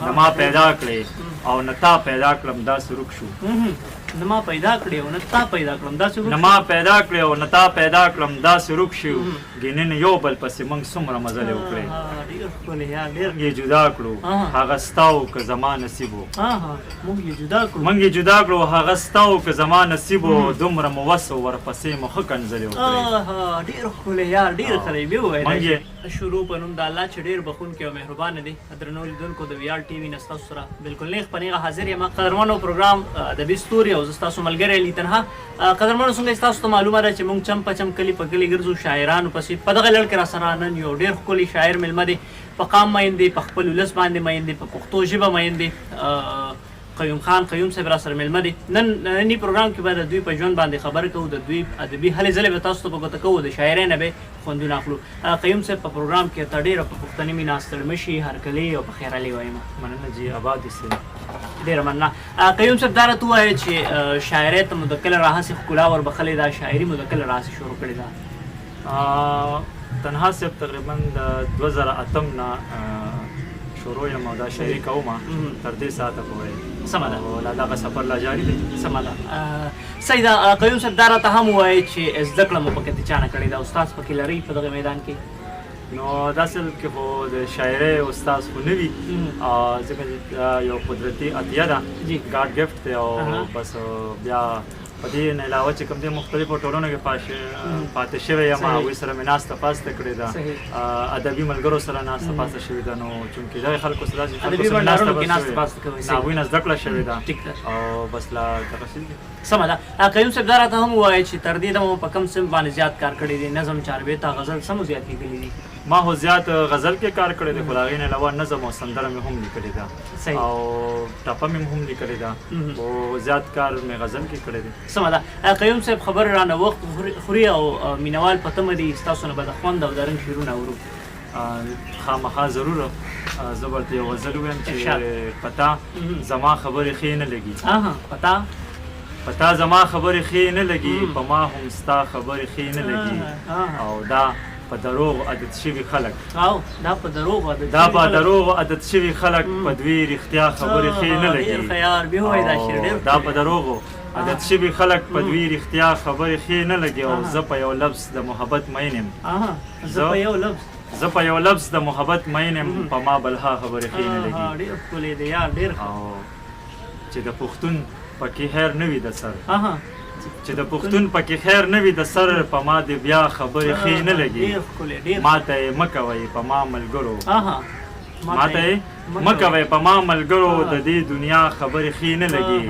نما پیدا کړې او نتا پیدا کړم دا سرک شو نما پیدا کړې او نتا پیدا کړم دا سرک نما پیدا کړې او نتا پیدا کړم دا سرک شو ګینن یو بل پسې موږ څومره مزلې وکړې ډېر ښکلی یار ډېر یې جدا کړو هغه ستاو که زما نصیب و موږ یې جدا کړو موږ یې جدا کړو هغه ستاو که زما نصیب و دومره مو وس ورپسې مو ښه کنځلې وکړې ډېر ښکلی یار ډېر ښکلی بیا وویل شروع په نوم د الله چې ډېر بخونکی او مهربانه دی درنو لیدونکو د ویار ټي وي نه ستاسو سره بلکل نیغ په نیغه حاضر یم قدرمنو پروګرام ادبي ستوري او زه ستاسو ملګری علي تنها قدرمنو څنګه ستاسو ته معلومه ده چې موږ چم په چم کلي په کلي ګرځو شاعرانو پسې په دغه لړ کې راسره نن یو ډېر ښکلی شاعر میلمه دی په قام میین دی په خپل ولس باندې میین دی په پښتو ژبه میین دی قیوم خان قیوم صاحب راسره میلمه دی ننني پروګرام کې به د دوی په ژوند باندې خبرې کوو د دوی ادبي هلې ځلې به تاسو ته په ګوته کوو د شاعرۍ نه به خوندونه اخلو قیوم صاحب په پروګرام کې ته ډېره په پښتني مینه ستړی مه شي هرکلي او په خیر علي وایم مننه جي آباد اوسئ ډېره مننه قیوم صاحب دا راته ووایه چې شاعرۍ ته مو د کله راهسې ښکلا وربخلې ده شاعري مو د کله راهسې شروع کړې ده تنها صاحب تقریبا د 2008 نه شروع یم او دا شاعري کوم تر دې ساعته پورې سمه ده او لا دغه سفر لا جاري دی سمه ده صحیح ده قیوم صاحب دا راته هم ووایه چې زده کړه مو پکې د چا نه کړې ده استاد پکې لرئ په دغه میدان کې نو داسې کې خو د شاعرۍ استاد خو نه وي ځکه یو قدرتي عطیه ده ګاډ ګفټ دی او بس بیا په دې نه علاوه چې کوم دي مختلفو ټولنو کې پاتې شوی یم هغوی سره مې ناسته پاسته کړې ده ادبي ملګرو سره ناسته پاسته شوې ده نو چونکې دغې خلکو سره داسې هغوی نه زده کړه شوې ده او بس لا دغه شي سمه ده قیوم صاحب دا راته هم ووایه چې تر دې دمه په کوم صنف باندې زیات کار کړی دی نظم چاربیته غزل څه مو زیات لیکلي دي ما خو زیات غزل کې کار کړی دی خو د هغې نه علاوه نظم او سندره مې هم لیکلې ده او ټپه مې هم لیکلې ده خو زیات کار مې غزل کې کړی دی سمه ده قیوم صاحب خبر رانه وخت خوري او مینوال په تمه دي ستاسو نه به د خوند او د رنګ شعرونه اورو خامخا ضرور زه ورته یو غزل ووایم چې پتا زما خبرې ښې نه لګي پتا زما خبرې ښې نه لګي په ما هم ستا خبرې ښې نه لګي او دا په دروغ عادت شوي خلک دا په دروغ عادت شوي خلک په دوی رښتیا خبرې ښې نه لګي دا په دروغ عادت شوي خلک په دوی رښتیا خبرې ښې نه لګي او زه په یو لفظ د محبت مین یم زه په یو لفظ د محبت مین یم په ما بلها خبرې ښې نه لګي او چې د پښتون پکې خیر نه وي د سر چې د پښتون پکې خیر نه وي د سر په ما دې بیا خبرې ښې نه لګي ما ته یې مه کوئ په ما ملګرو د دې دنیا خبرې ښې نه لګي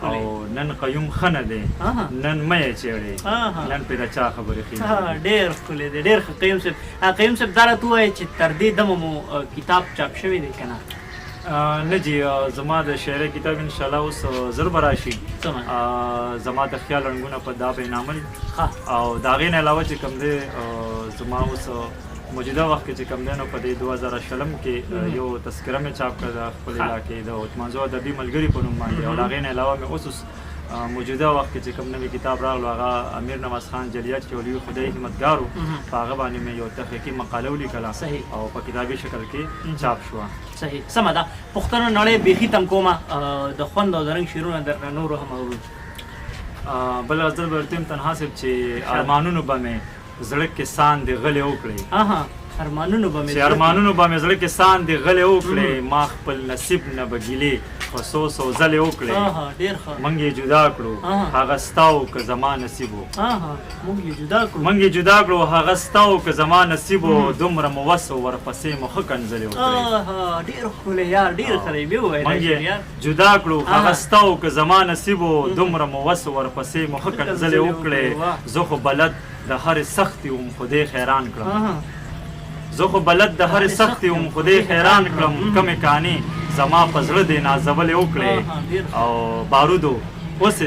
او نن قیوم ښه نه دی نن مه یې چیړې نن پرې د چا خبرې ښې نه ډېر ښکلی دی ډېر ښه قیوم صاحب دا راته ووایه چې تر دې دمه مو کتاب چاپ شوی دی که نه نه جی زما د شاعرۍ کتاب انشاءالله اوس زر به راشي زما د خیال رنګونه په دا بینامل او د هغې نه علاوه چې کوم دی زما اوس موجوده وخت کې چې کوم دی نو په دې 2000 کې یو تذکره مې چاپ کړه د خپل علاقې د عثمانزو ادبي ملګري په نوم باندې او د هغې نه علاوه مې اوس موجوده وخت کې چې کوم نوی کتاب راغلو هغه امیر نواز خان جلیت چې ولي خدای همتګار و په هغه باندې مې یو تحقیقي مقاله ولیکله او په کتابي شکل کې چاپ شوه صحیح سمه ده پښتنو نړۍ بیخي تم کومه د خوند او د رنګ شعرونه درنه نورو هم اورو بل غزل به ورته یم تنها صاحب چې ارمانونو به مې زړه کې ساندې غلې وکړې ارمانونو به مې زړه کې ساندې غلې وکړې ما خپل نصیب نه به ګیلې خصوص او زلې وکړې موږ یې جدا کړو هغه ستاو که زما نصیب و موږ یې جدا کړو هغه ستاو که زما نصیب و دومره مو وس ورپسې مو ښه کنځلې وکړې موږ یې جدا کړو هغه ستاو که زما نصیب و دومره مو وس ورپسې مو ښه کنځلې وکړې زه خو بلد د هرې سختي وم خدای خیران کړم خدای خیران کړم کمې کانې زما په زړه دې نازولې وکړې او بارودو اوسې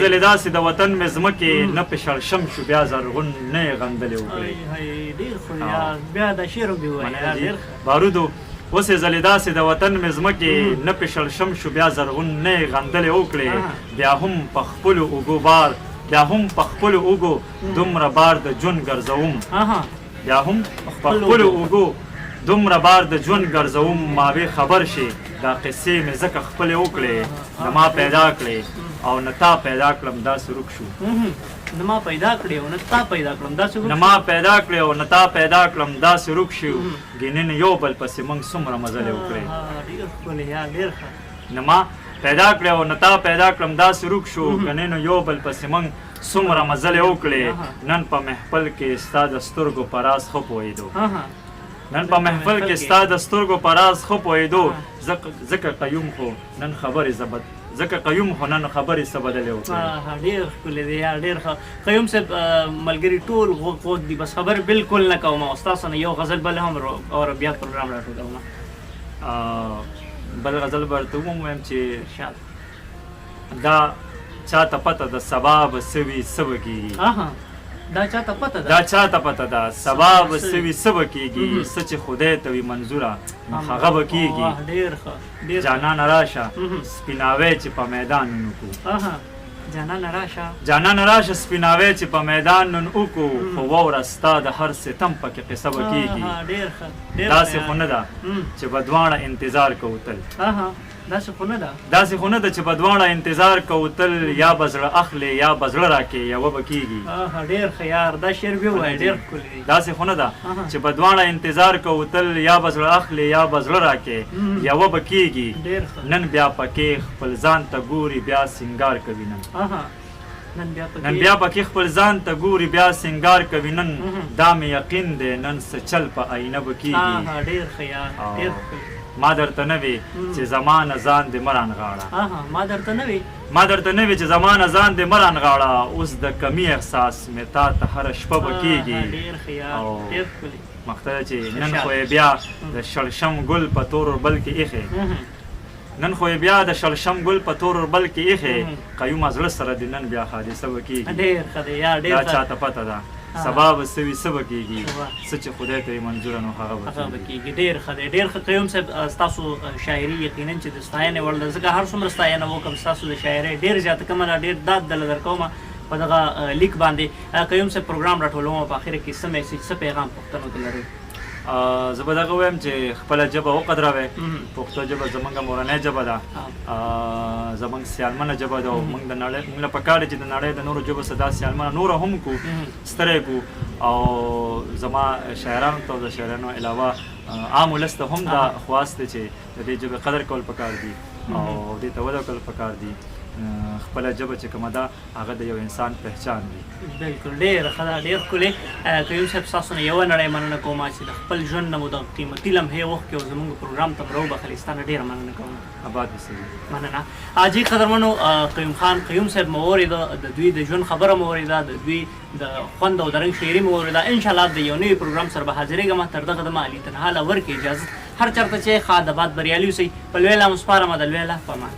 ځلې داسې د وطن مې ځمکې نه په شړشم شو بیا زرغون نه یې غندلې وکړې بارودو اوسې ځلې داسې د وطن مې ځمکې نه په شړشم شو بیا زرغون نه یې غندلې وکړې بیا هم په خپلو اوږو دومره بار د جون ګرځوم بیا هم په خپلو اوږو دومره بار د ژوند ګرځوم ماوې خبر شي دا قصې مې ځکه خپلې وکړې نه ما پیدا کړې او نه تا پیدا کړم داسې ورک شو نه ما پیدا کړې او نه تا پیدا کړم داسې نه ما پیدا کړې او نه تا پیدا کړم داسې ورک شو ګینې نه یو بل پسې موږ څومره مزلې وکړې ډېر ښکلی یار ډېر ښه نه ما پیدا کړې او نه تا پیدا کړم داسې ورک شو ګینې نه یو بل پسې موږ څومره مزلې وکړې نن په محفل کې ستا د سترګو په راز ښه پوهېدو نن په محفل کې ستا د سترګو په راز ښه پوهېدو ځکه قیوم خو نن خبرې ځکه قیوم خو نن خبرې څه بدلې وکړې ډېر ښکلی دی یار ډېر ښه قیوم صاحب ملګري ټول غوږ دي بس خبرې بالکل نه کوم او ستاسو نه یو غزل بل هم او بیا پروګرام راټولوم بل غزل به ورته ووایم چې دا چاته پته ده سبا به څه وي څه به کېږي دا چاته پته ده دا چاته پته ده سبا به څه وي څه به کېږي څه چې خدای ته وي منظوره نو هغه به کېږي ډېر ښه جانانه راشه سپیناوی چې په میدان نن وکړو جانانه راشه جانانه راشه سپیناوی چې په میدان نن وکړو خو واوره ستا د هر ستم پکې قصه به کېږي ډېر ښه داسې خو نه ده چې به دواړه انتظار کوو تل داسې خو نه ده داسې خو نه ده چې به دواړه انتظار کوو تل یا به زړه اخلې یا به زړه راکې یوه به کېږي ډېر ښه یار دا شعر بیا ووایه ډېر ښکلی دی داسې خو نه ده چې به دواړه انتظار کوو تل یا به زړه اخلې یا به زړه راکې یوه به کېږي نن بیا پکې خپل ځان ته ګوري بیا سینګار کوي نن بیا پکې خپل ځان ته ګوري بیا سینګار کوي نن دا مې یقین دی نن څه چل په آینه به کېږي ډېر ښه یار ډېر ښکلی ما درته نه وي چې زمانه ځان دې مه رانغاړه ما درته نه وي چې زمانه ځان دې مه رانغاړه اوس د کمی احساس مې تا ته هره شپه به کېږي مختله چې نن خو یې بیا د شړشم ګل په تور اوربل کې ایښې نن خو یې بیا د شړشم ګل په تور اوربل کې ایښې قیومه زړه سره دې نن بیا حادثه به کېږي دا چاته پته ده سبا به څه وي څه به کېږي څه چې خدای ته یې منظوره نو هغه به کېږي ډېر ښه دی ډېر ښه قیوم صاحب ستاسو شاعري یقینا چې د ستاینې وړ ده ځکه هر څومره ستاینه وکړم ستاسو د شاعرۍ ډېر زیاته کومه ده ډېر داد دله درکومه په دغه لیک باندې قیوم صاحب پروګرام راټولوم په اخره کې څه میسیج څه پیغام پښتنو ته لرئ زه به دغه ووایم چې خپله ژبه وقدروئ پښتو ژبه زموږ مورنۍ ژبه ده زموږ سیالمنه ژبه ده او موږ له پکار دی چې د نړۍ د نورو ژبو څخه دا سیالمنه نوره هم کړو ستره کړو او زما شاعرانو ته د شاعرانو علاوه عام ولس ته هم دا خواست دی چې د دې ژبې قدر کول پکار دي او دې ته وده کول پکار دي خپله ژبه چې کومه ده هغه د یو انسان پهچان دی بالکل ډېر ښه ده ډېر ښکلی قیوم صاحب ستاسو نه یوه نړۍ مننه کوم چې د خپل ژوند نه مو د قیمتي لمحې وخت کې زموږ پروګرام ته راوبخلئ ستا نه ډېره مننه کوم آباد اوسئ مننه حاجي قدرمنو قیوم صاحب مو واورېده د دوی د ژوند خبره مو واورېده د دوی د خوند او د رنګ شاعري مو واورېده انشاءالله د یو نوي پروګرام سره به حاضرېږم تر دغه دمه علي تنها له ورکې اجازت هر چېرته چې ښاد آباد بریالي اوسئ په لوی الله مو سپارم د لوی الله په امان